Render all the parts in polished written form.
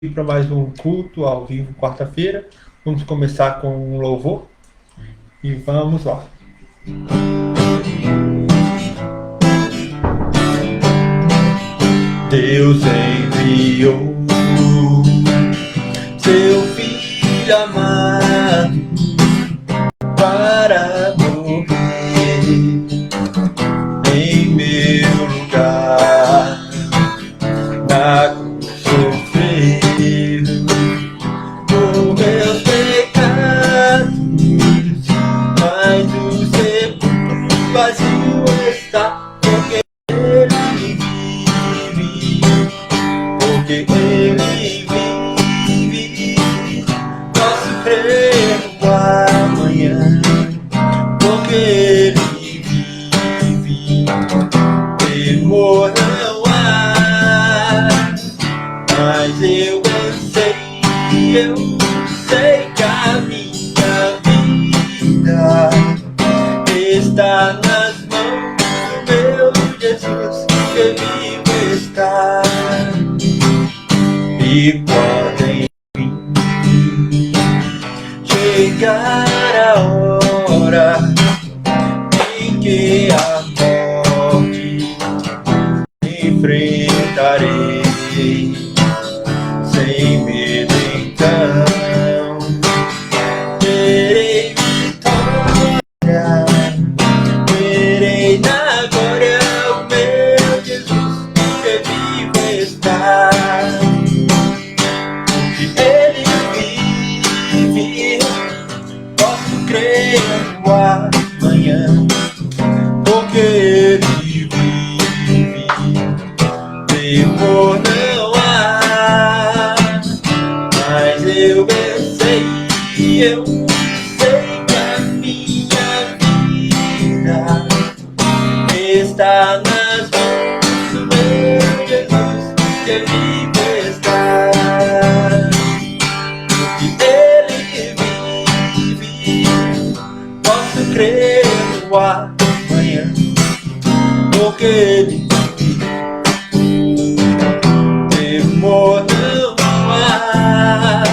E para mais um culto ao vivo, quarta-feira. Vamos começar com um louvor e vamos lá. Deus enviou seu Filho amado para morrer em meu lugar. Na cruz sofreu por meus pecados, mas o sepulcro vazio está, porque Ele vive, porque Ele vive. Posso crer no amanhã, porque Ele vive. Temor não há, mas eu sei que a minha vida está nas mãos do meu Jesus, que vivo está. E podem chegar a hora em que a morte enfrentarei sem medo. Então terei vitória, verei na glória o meu Jesus, que vivo está. E Ele vive, posso crer no amanhã, porque Ele vive. Temor não há, mas eu sei que a minha vida está nas mãos do meu Jesus, que vivo está. E Ele vive, posso crer no amanhã, porque Ele vive. Temor não há,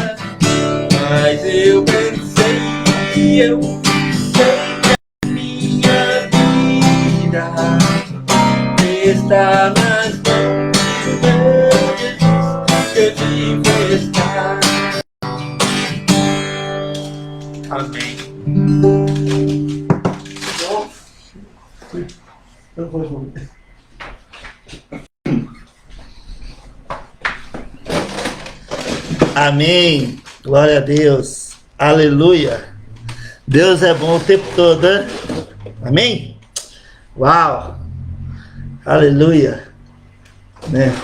mas eu sei que a minha vida está nas mãos do meu Jesus, que vivo está. Amém. Eu vou. Amém. Glória a Deus. Aleluia. Deus é bom o tempo todo, né? Amém? Uau. Aleluia. Né?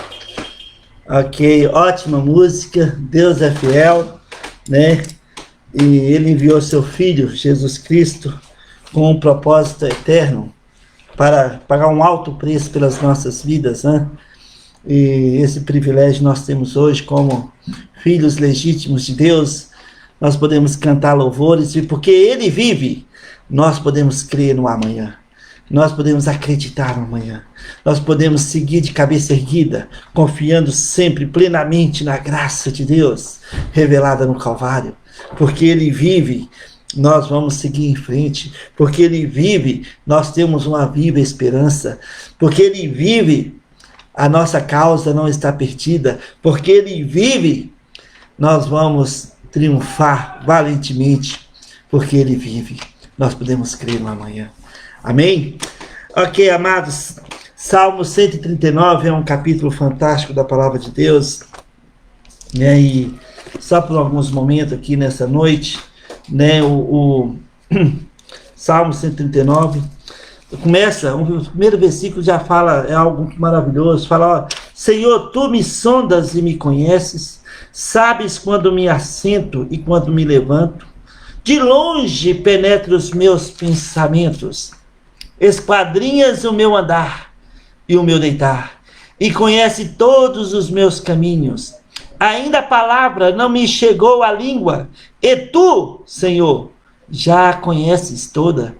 Ok, ótima música. Deus é fiel, né? E Ele enviou seu Filho, Jesus Cristo, com um propósito eterno para pagar um alto preço pelas nossas vidas, né? E esse privilégio nós temos hoje como filhos legítimos de Deus. Nós podemos cantar louvores, e porque Ele vive, nós podemos crer no amanhã. Nós podemos acreditar no amanhã. Nós podemos seguir de cabeça erguida, confiando sempre plenamente na graça de Deus, revelada no Calvário. Porque Ele vive, nós vamos seguir em frente. Porque Ele vive, nós temos uma viva esperança. Porque Ele vive, a nossa causa não está perdida. Porque Ele vive, nós vamos triunfar valentemente, porque Ele vive. Nós podemos crer no amanhã. Amém? Ok, amados. Salmo 139 é um capítulo fantástico da palavra de Deus, né? E só por alguns momentos aqui nessa noite, né? O Salmo 139 começa, o primeiro versículo já fala, é algo maravilhoso, fala, ó, Senhor, Tu me sondas e me conheces, sabes quando me assento e quando me levanto, de longe penetra os meus pensamentos, esquadrinhas o meu andar e o meu deitar, e conhece todos os meus caminhos, ainda a palavra não me chegou à língua, e Tu, Senhor, já a conheces toda.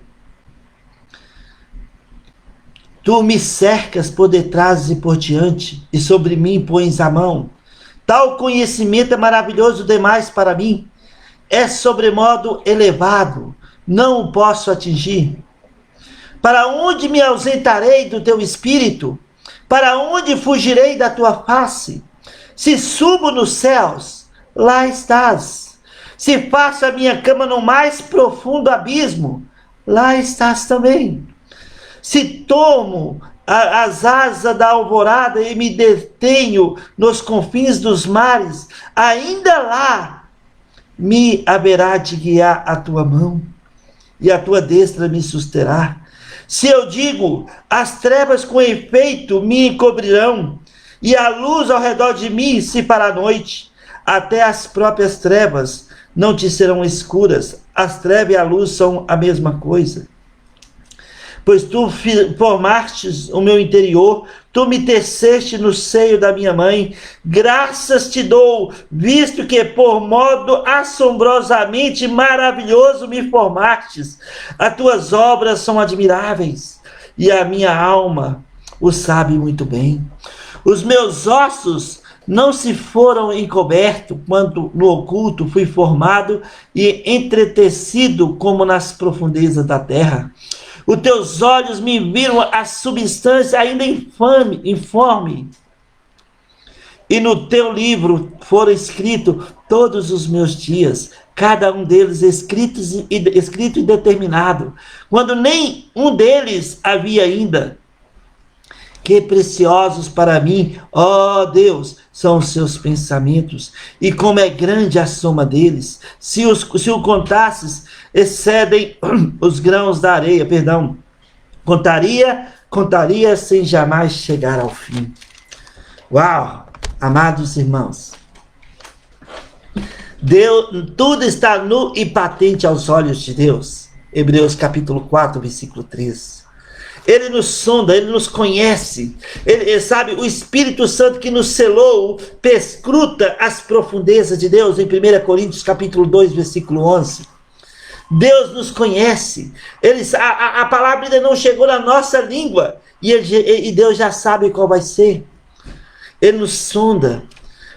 Tu me cercas por detrás e por diante, e sobre mim pões a mão. Tal conhecimento é maravilhoso demais para mim. É sobremodo elevado, não o posso atingir. Para onde me ausentarei do teu espírito? Para onde fugirei da tua face? Se subo nos céus, lá estás. Se faço a minha cama no mais profundo abismo, lá estás também. Se tomo as asas da alvorada e me detenho nos confins dos mares, ainda lá me haverá de guiar a tua mão, e a tua destra me susterá. Se eu digo, as trevas com efeito me encobrirão, e a luz ao redor de mim se fará noite, até as próprias trevas não te serão escuras. As trevas e a luz são a mesma coisa. Pois tu formastes o meu interior, tu me teceste no seio da minha mãe. Graças te dou, visto que por modo assombrosamente maravilhoso me formastes. As tuas obras são admiráveis, e a minha alma o sabe muito bem. Os meus ossos não se foram encobertos, quando no oculto fui formado e entretecido como nas profundezas da terra. Os teus olhos me viram a substância ainda informe. E no teu livro foram escritos todos os meus dias, cada um deles escrito e determinado, quando nem um deles havia ainda. Que preciosos para mim, ó Deus, são os seus pensamentos, e como é grande a soma deles. Se o contasses, excedem os grãos da areia, contaria sem jamais chegar ao fim. Uau, amados irmãos, tudo está nu e patente aos olhos de Deus. Hebreus capítulo 4, versículo 13. Ele nos sonda, ele nos conhece, ele sabe, o Espírito Santo que nos selou, perscruta as profundezas de Deus, em 1 Coríntios capítulo 2, versículo 11. Deus nos conhece, a palavra ainda não chegou na nossa língua, e Deus já sabe qual vai ser. Ele nos sonda.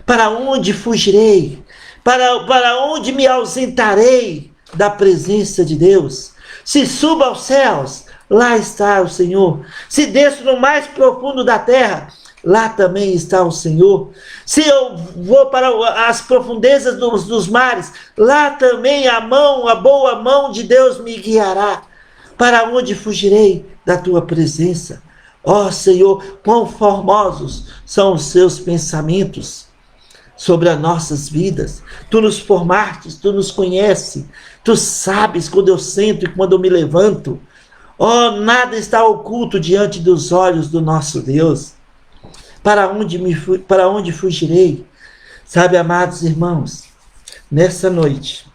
Para onde fugirei? Para onde me ausentarei da presença de Deus? Se subo aos céus, lá está o Senhor. Se desço no mais profundo da terra, lá também está o Senhor. Se eu vou para as profundezas dos mares, lá também a boa mão de Deus me guiará. Para onde fugirei da tua presença? Ó Senhor, quão formosos são os seus pensamentos sobre as nossas vidas. Tu nos formastes, tu nos conheces, tu sabes quando eu sento e quando eu me levanto. Oh, nada está oculto diante dos olhos do nosso Deus. Para onde fugirei? Sabe, amados irmãos, nessa noite,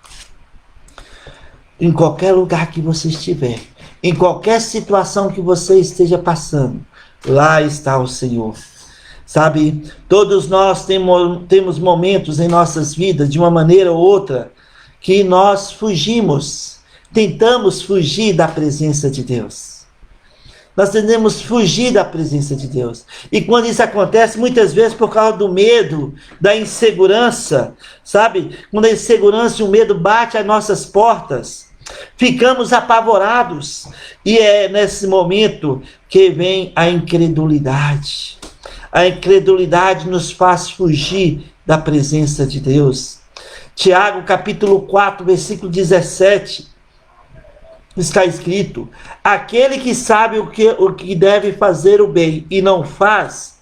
em qualquer lugar que você estiver, em qualquer situação que você esteja passando, lá está o Senhor. Sabe, todos nós temos momentos em nossas vidas, de uma maneira ou outra, que nós tentamos fugir da presença de Deus. Nós tendemos fugir da presença de Deus. E quando isso acontece, muitas vezes por causa do medo, da insegurança, sabe? Quando a insegurança e o medo bate às nossas portas, ficamos apavorados. E é nesse momento que vem a incredulidade. A incredulidade nos faz fugir da presença de Deus. Tiago capítulo 4, versículo 17. Está escrito: aquele que sabe o que deve fazer o bem e não faz,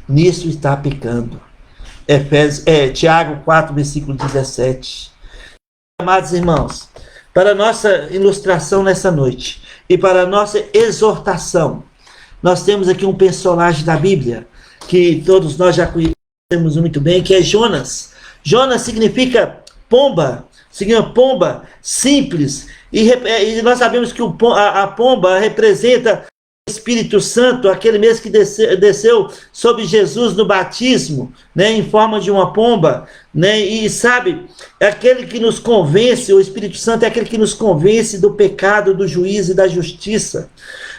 nisso está pecando. Tiago 4, versículo 17. Amados irmãos, para a nossa ilustração nessa noite e para a nossa exortação, nós temos aqui um personagem da Bíblia que todos nós já conhecemos muito bem, que é Jonas. Jonas significa pomba simples, e nós sabemos que a pomba representa o Espírito Santo, aquele mesmo que desceu sobre Jesus no batismo, né, em forma de uma pomba, né, e sabe, é aquele que nos convence, o Espírito Santo é aquele que nos convence do pecado, do juízo e da justiça.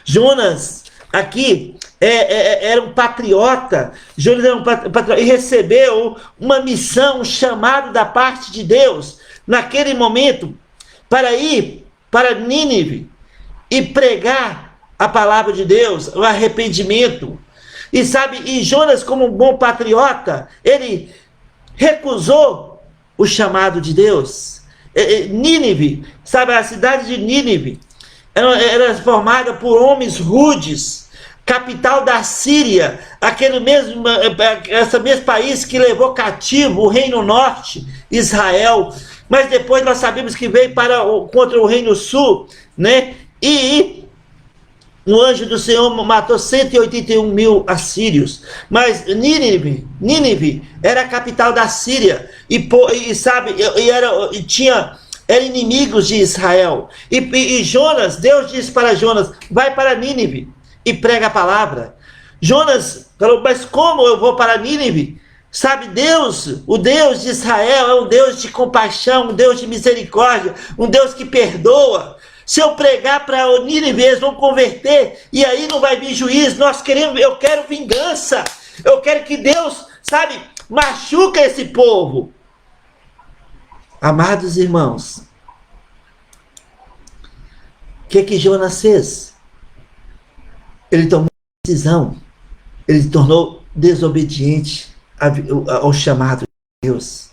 Jonas, aqui, era um patriota. Jonas era um patriota e recebeu uma missão, um chamado da parte de Deus, naquele momento, para ir para Nínive e pregar a palavra de Deus, o arrependimento. E sabe, e Jonas, como um bom patriota, ele recusou o chamado de Deus. Nínive, sabe, a cidade de Nínive era formada por homens rudes, capital da Síria, esse mesmo país que levou cativo o Reino Norte, Israel, mas depois nós sabemos que veio contra o Reino Sul, né? E o anjo do Senhor matou 181 mil assírios. Mas Nínive era a capital da Síria. Era inimigos de Israel. E Jonas, Deus disse para Jonas: vai para Nínive e prega a palavra. Jonas falou: mas como eu vou para Nínive? Sabe, Deus, o Deus de Israel, é um Deus de compaixão, um Deus de misericórdia, um Deus que perdoa. Se eu pregar para o Nínive, eles vão converter, e aí não vai vir juízo. Eu quero vingança. Eu quero que Deus, sabe, machuca esse povo. Amados irmãos, o que Jonas fez? Ele tomou uma decisão. Ele se tornou desobediente ao chamado de Deus.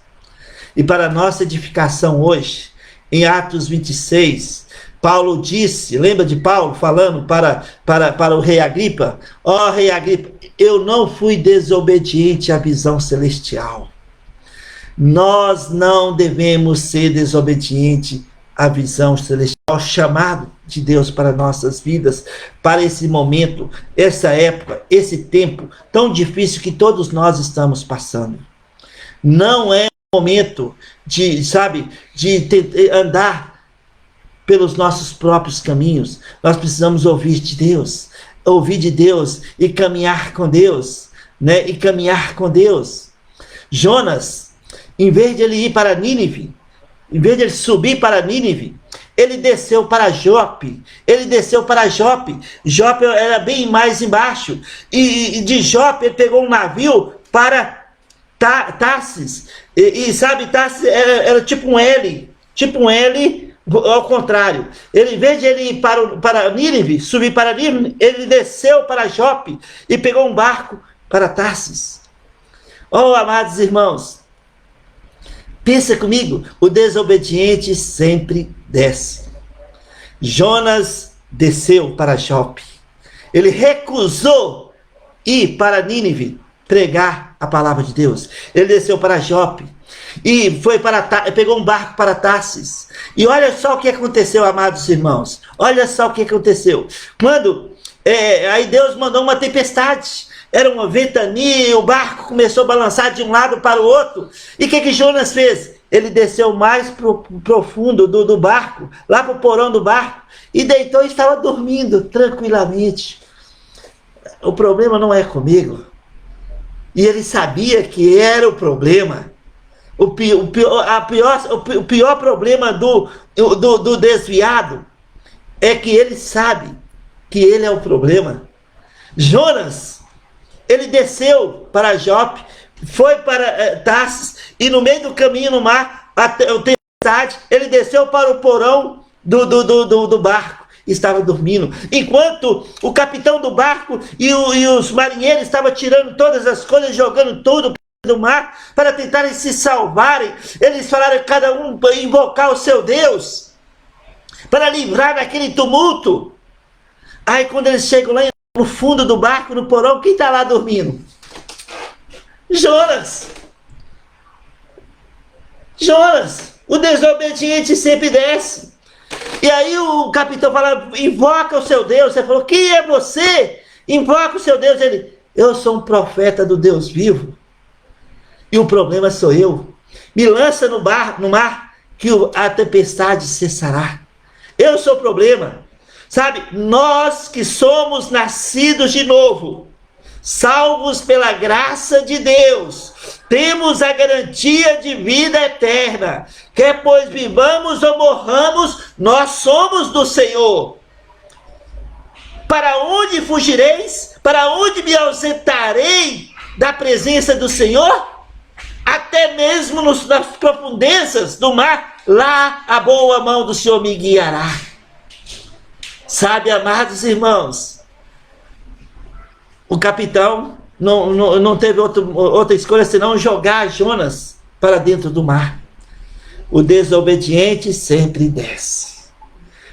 E para nossa edificação hoje, em Atos 26, Paulo disse, lembra de Paulo falando para o rei Agripa? Ó rei Agripa, eu não fui desobediente à visão celestial. Nós não devemos ser desobedientes à visão celestial, ao chamado de Deus para nossas vidas, para esse momento, essa época, esse tempo tão difícil que todos nós estamos passando. Não é momento de andar pelos nossos próprios caminhos. Nós precisamos ouvir de Deus e caminhar com Deus, né? E caminhar com Deus. Jonas, em vez de ele ir para Nínive, em vez de ele subir para Nínive, ele desceu para Jope. Jope era bem mais embaixo. E de Jope ele pegou um navio para Tarsis. E sabe, Tarsis era tipo um L. Ao contrário, em vez de ele ir para Nínive, subir para Nínive, ele desceu para Jope e pegou um barco para Tarsis. Oh, amados irmãos, pensa comigo, o desobediente sempre desce. Jonas desceu para Jope. Ele recusou ir para Nínive pregar a palavra de Deus. Ele desceu para Jope e pegou um barco para Tarsis. E olha só o que aconteceu, amados irmãos. Olha só o que aconteceu. Aí Deus mandou uma tempestade. Era uma ventania, o barco começou a balançar de um lado para o outro. E o que Jonas fez? Ele desceu mais profundo do barco, lá para o porão do barco, e deitou e estava dormindo tranquilamente. O problema não é comigo. E ele sabia que era o problema. O pior problema do desviado é que ele sabe que ele é o problema. Jonas, ele desceu para Jope, foi para Tarsis, e no meio do caminho no mar, o tempestade, ele desceu para o porão do barco. Estava dormindo, enquanto o capitão do barco e os marinheiros estavam tirando todas as coisas, jogando tudo do mar para tentarem se salvarem. Eles falaram cada um para invocar o seu Deus para livrar daquele tumulto. Aí quando eles chegam lá no fundo do barco, no porão, quem está lá dormindo? Jonas, o desobediente sempre desce. E aí o capitão fala: invoca o seu Deus. Você falou: quem é você? Invoca o seu Deus. Ele: eu sou um profeta do Deus vivo. E o problema sou eu. Me lança no mar, que a tempestade cessará. Eu sou o problema. Sabe, nós que somos nascidos de novo, salvos pela graça de Deus, temos a garantia de vida eterna. Quer pois vivamos ou morramos, nós somos do Senhor. Para onde fugireis? Para onde me ausentarei da presença do Senhor? Até mesmo nas profundezas do mar, lá a boa mão do Senhor me guiará. Sabe, amados irmãos, o capitão não teve outra escolha senão jogar Jonas para dentro do mar. O desobediente sempre desce.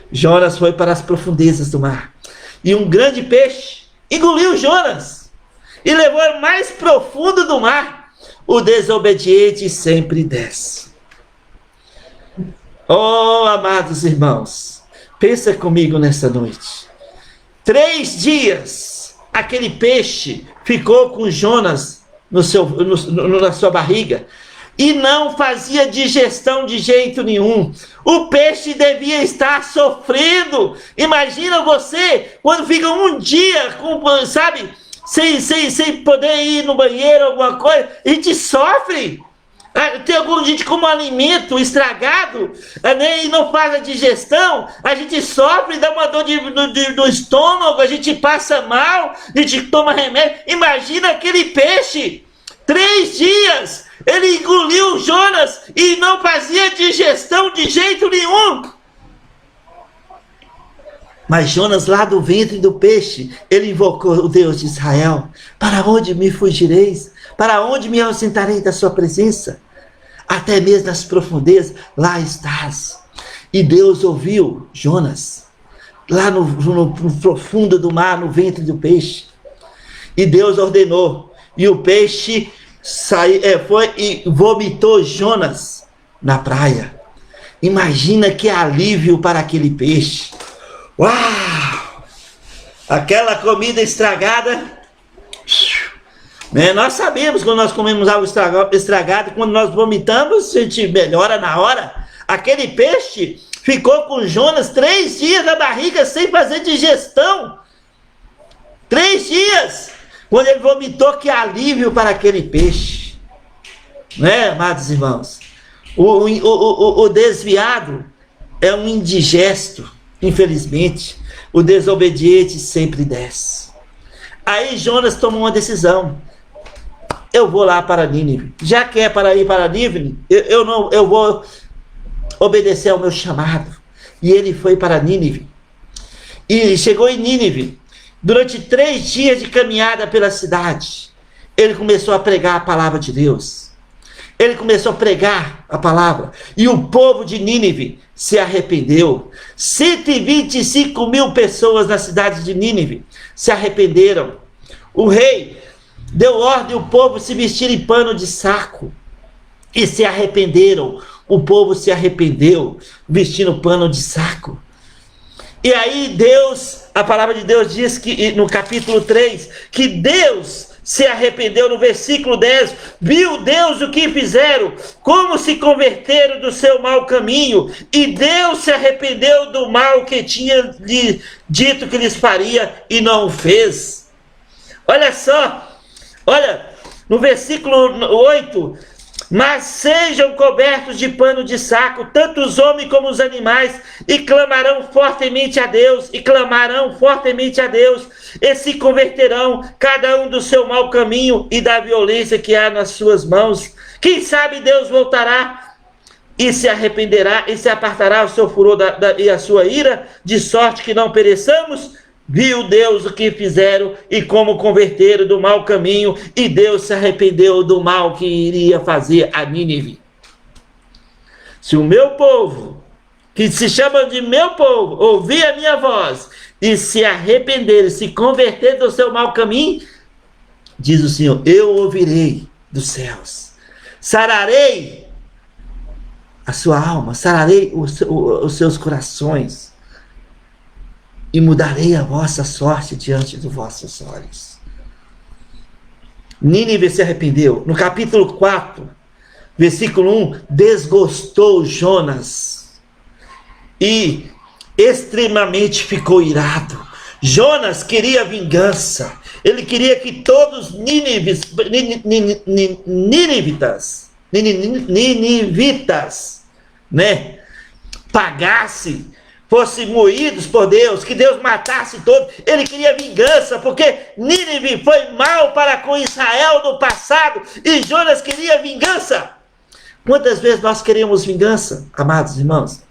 Jonas foi para as profundezas do mar. E um grande peixe engoliu Jonas e levou ao mais profundo do mar. O desobediente sempre desce. Oh, amados irmãos, pensa comigo nessa noite. 3 dias, aquele peixe ficou com Jonas na sua barriga e não fazia digestão de jeito nenhum. O peixe devia estar sofrendo. Imagina você, quando fica um dia, sem poder ir no banheiro, alguma coisa, a gente sofre. Tem alguma gente como alimento estragado, né, e não faz a digestão, a gente sofre, dá uma dor no estômago, a gente passa mal, a gente toma remédio. Imagina aquele peixe, 3 dias, ele engoliu Jonas e não fazia digestão de jeito nenhum. Mas Jonas, lá do ventre do peixe, ele invocou o Deus de Israel. Para onde me fugireis? Para onde me ausentarei da sua presença? Até mesmo nas profundezas, lá estás. E Deus ouviu Jonas, lá no profundo do mar, no ventre do peixe. E Deus ordenou, e o peixe foi e vomitou Jonas na praia. Imagina que alívio para aquele peixe. Uau! Aquela comida estragada. Nós sabemos quando nós comemos algo estragado, quando nós vomitamos, a gente melhora na hora. Aquele peixe ficou com Jonas 3 dias na barriga sem fazer digestão. 3 dias. Quando ele vomitou, que alívio para aquele peixe. Né, amados irmãos? O desviado é um indigesto. Infelizmente, o desobediente sempre desce. Aí Jonas tomou uma decisão. Eu vou lá para Nínive. Já que é para ir para Nínive, eu vou obedecer ao meu chamado. E ele foi para Nínive. E chegou em Nínive. Durante 3 dias de caminhada pela cidade, ele começou a pregar a palavra de Deus. Ele começou a pregar a palavra. E o povo de Nínive se arrependeu. 125.000 pessoas na cidade de Nínive se arrependeram. O rei deu ordem ao povo se vestir em pano de saco. E se arrependeram. O povo se arrependeu vestindo pano de saco. E aí a palavra de Deus diz que no capítulo 3, que Deus se arrependeu. No versículo 10, viu Deus o que fizeram, como se converteram do seu mau caminho, e Deus se arrependeu do mal que tinha lhe dito que lhes faria, e não o fez. Olha só, no versículo 8, mas sejam cobertos de pano de saco, tanto os homens como os animais, e clamarão fortemente a Deus, e se converterão, cada um do seu mau caminho e da violência que há nas suas mãos. Quem sabe Deus voltará e se arrependerá e se apartará o seu furor e a sua ira, de sorte que não pereçamos. Viu Deus o que fizeram e como converteram do mau caminho, e Deus se arrependeu do mal que iria fazer a Nínive. Se o meu povo, que se chama de meu povo, ouvir a minha voz e se arrepender e se converter do seu mau caminho, diz o Senhor, eu ouvirei dos céus, sararei a sua alma, sararei os seus corações, e mudarei a vossa sorte diante dos vossos olhos. Nínive se arrependeu. No capítulo 4, versículo 1, desgostou Jonas e extremamente ficou irado. Jonas queria vingança. Ele queria que todos ninivitas, né, pagassem fossem moídos por Deus, que Deus matasse todos. Ele queria vingança, porque Nínive foi mal para com Israel no passado, e Jonas queria vingança. Quantas vezes nós queremos vingança, amados irmãos?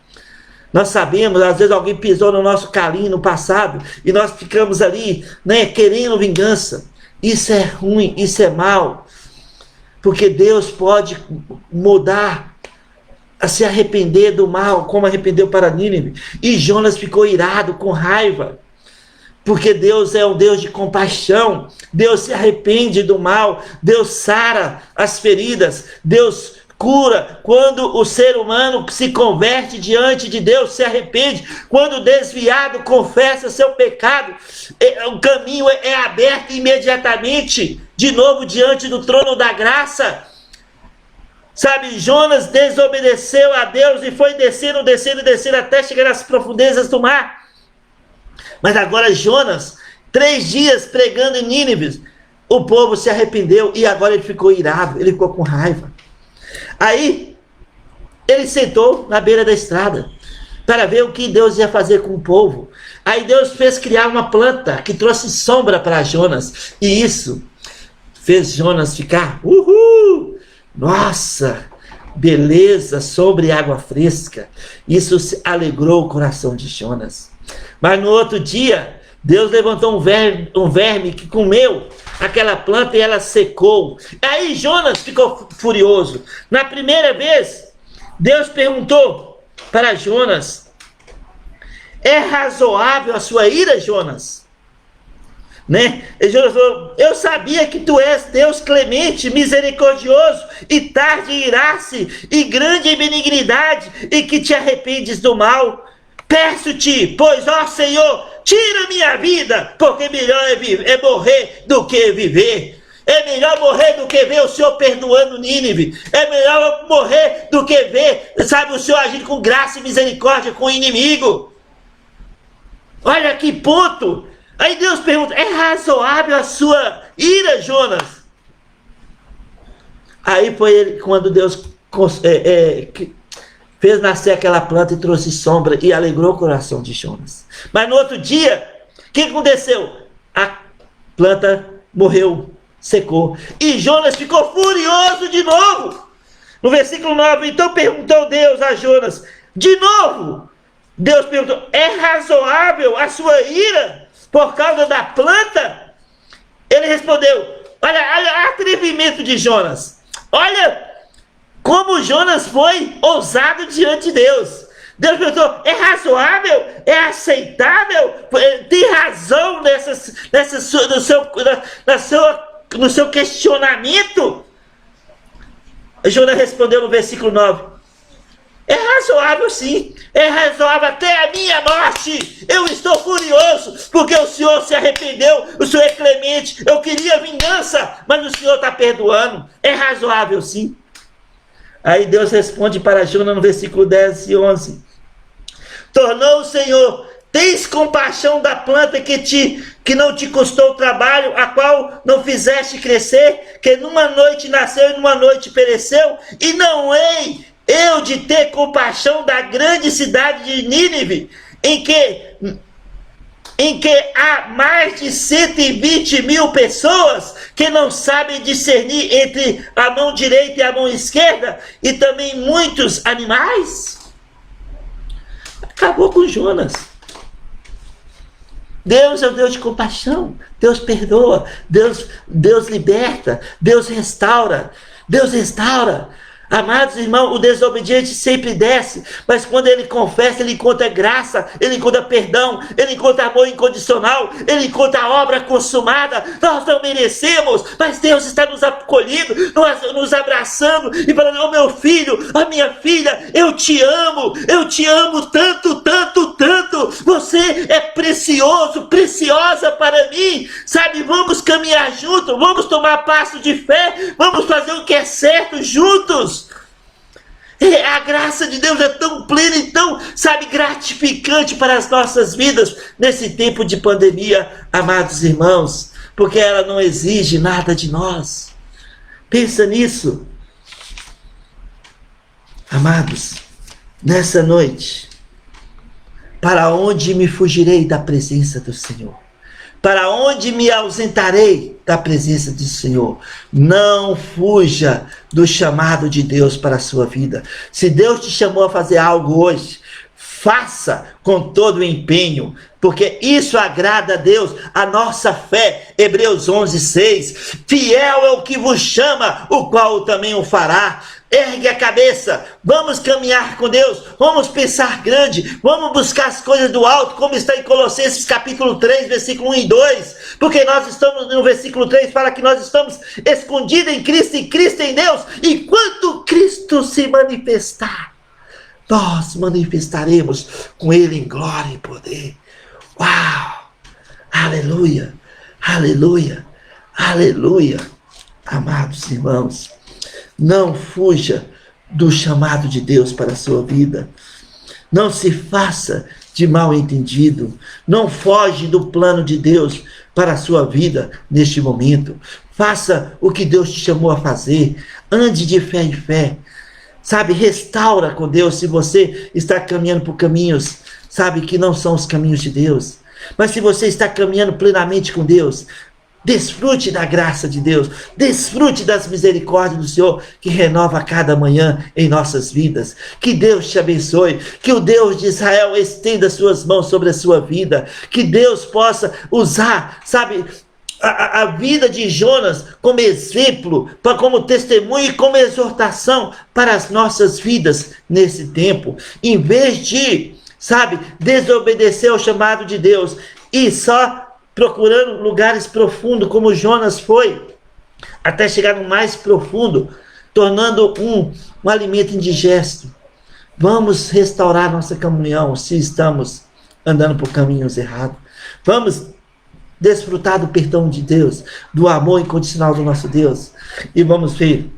Nós sabemos, às vezes alguém pisou no nosso calinho no passado, e nós ficamos ali, né, querendo vingança. Isso é ruim, isso é mal, porque Deus pode mudar, a se arrepender do mal, como arrependeu para Nínive. E Jonas ficou irado, com raiva, porque Deus é um Deus de compaixão. Deus se arrepende do mal, Deus sara as feridas, Deus cura quando o ser humano se converte diante de Deus, se arrepende. Quando o desviado confessa seu pecado, o caminho é aberto imediatamente, de novo diante do trono da graça. Sabe, Jonas desobedeceu a Deus e foi descendo até chegar às profundezas do mar. Mas agora Jonas, 3 dias pregando em Nínive, o povo se arrependeu e agora ele ficou irado, ele ficou com raiva. Aí, ele sentou na beira da estrada para ver o que Deus ia fazer com o povo. Aí Deus fez criar uma planta que trouxe sombra para Jonas. E isso fez Jonas ficar, nossa, beleza, sombra e água fresca. Isso alegrou o coração de Jonas. Mas no outro dia, Deus levantou um verme que comeu aquela planta e ela secou. Aí Jonas ficou furioso. Na primeira vez, Deus perguntou para Jonas: é razoável a sua ira, Jonas? Né? E Jonas falou: eu sabia que tu és Deus clemente, misericordioso, e tarde em irar-se, e grande em benignidade, e que te arrependes do mal. Peço-te, pois, ó Senhor, tira minha vida, porque melhor é morrer do que viver. É melhor morrer do que ver o Senhor perdoando Nínive. É melhor morrer do que ver, sabe, o Senhor agindo com graça e misericórdia com o inimigo. Olha que ponto. Aí Deus pergunta: é razoável a sua ira, Jonas? Aí foi ele, quando Deus fez nascer aquela planta e trouxe sombra e alegrou o coração de Jonas. Mas no outro dia, o que aconteceu? A planta morreu, secou. E Jonas ficou furioso de novo. No versículo 9, então perguntou Deus a Jonas, de novo. Deus perguntou: é razoável a sua ira por causa da planta? Ele respondeu: olha o atrevimento de Jonas. Olha como Jonas foi ousado diante de Deus. Deus perguntou: é razoável? É aceitável? Tem razão no seu questionamento? Jonas respondeu no versículo 9: é razoável sim, é razoável até a minha morte. Eu estou furioso porque o Senhor se arrependeu, o Senhor é clemente. Eu queria vingança, mas o Senhor está perdoando. É razoável sim. Aí Deus responde para Jonas no versículo 10 e 11: tornou o Senhor: tens compaixão da planta que não te custou trabalho, a qual não fizeste crescer, que numa noite nasceu e numa noite pereceu? E não hei eu de ter compaixão da grande cidade de Nínive, em que há mais de 120.000 pessoas que não sabem discernir entre a mão direita e a mão esquerda, e também muitos animais? Acabou com Jonas. Deus é o Deus de compaixão. Deus perdoa, Deus liberta, Deus restaura. Amados irmãos, o desobediente sempre desce, mas quando ele confessa, ele encontra graça, ele encontra perdão, ele encontra amor incondicional, ele encontra a obra consumada. Nós não merecemos, mas Deus está nos acolhendo, nos abraçando e falando: oh meu filho, a minha filha, eu te amo tanto, tanto, tanto. Você é precioso, preciosa para mim, sabe? Vamos caminhar juntos, vamos tomar passo de fé, vamos fazer o que é certo juntos. A graça de Deus é tão plena e tão, sabe, gratificante para as nossas vidas nesse tempo de pandemia, amados irmãos, porque ela não exige nada de nós. Pensa nisso. Amados, nessa noite, Para onde me fugirei da presença do Senhor? Para onde me ausentarei da presença do Senhor? Não fuja do chamado de Deus para a sua vida. Se Deus te chamou a fazer algo hoje, faça com todo o empenho, porque isso agrada a Deus, a nossa fé. Hebreus 11:6. Fiel é o que vos chama, o qual também o fará. Ergue a cabeça, vamos caminhar com Deus, vamos pensar grande, vamos buscar as coisas do alto, como está em Colossenses capítulo 3, versículo 1 e 2, porque nós estamos, no versículo 3, fala que nós estamos escondidos em Cristo e Cristo em Deus, e quando Cristo se manifestar, nós manifestaremos com Ele em glória e poder. Uau! Aleluia! Aleluia! Aleluia! Amados irmãos, não fuja do chamado de Deus para a sua vida. Não se faça de mal entendido. Não foge do plano de Deus para a sua vida neste momento. Faça o que Deus te chamou a fazer. Ande de fé em fé. Sabe, restaura com Deus se você está caminhando por caminhos, sabe, que não são os caminhos de Deus. Mas se você está caminhando plenamente com Deus, desfrute da graça de Deus, desfrute das misericórdias do Senhor, que renova cada manhã em nossas vidas. Que Deus te abençoe, que o Deus de Israel estenda suas mãos sobre a sua vida, que Deus possa usar, sabe, a vida de Jonas como exemplo, como testemunho e como exortação para as nossas vidas nesse tempo. Em vez de, sabe, desobedecer ao chamado de Deus e só procurando lugares profundos, como Jonas foi, até chegar no mais profundo, tornando um alimento indigesto. Vamos restaurar nossa comunhão se estamos andando por caminhos errados. Vamos desfrutar do perdão de Deus, do amor incondicional do nosso Deus. E vamos ver,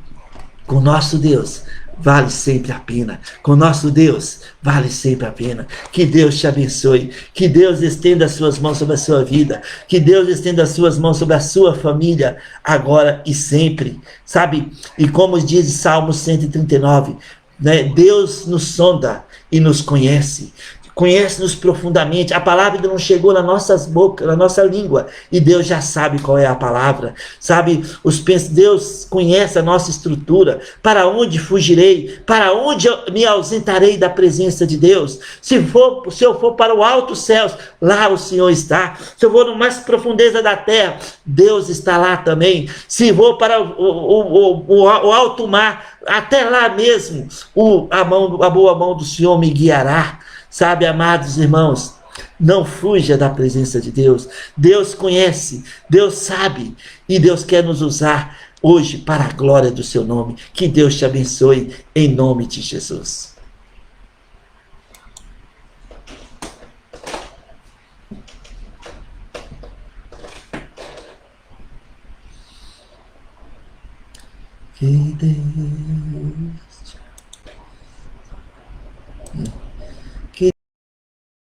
com o nosso Deus vale sempre a pena. Com o nosso Deus vale sempre a pena. Que Deus te abençoe. Que Deus estenda as suas mãos sobre a sua vida. Que Deus estenda as suas mãos sobre a sua família, agora e sempre. Sabe? E como diz Salmo 139, né? Deus nos sonda e nos conhece. Conhece-nos profundamente. A palavra ainda não chegou nas nossas bocas, na nossa língua, e Deus já sabe qual é a palavra. Sabe, Deus conhece a nossa estrutura. Para onde fugirei? Para onde eu me ausentarei da presença de Deus? Se eu for para o alto céus, lá o Senhor está. Se eu for no mais profundeza da terra, Deus está lá também. Se vou para o alto mar, até lá mesmo, a boa mão do Senhor me guiará. Sabe, amados irmãos, não fuja da presença de Deus. Deus conhece, Deus sabe, e Deus quer nos usar hoje para a glória do seu nome. Que Deus te abençoe em nome de Jesus. Que Deus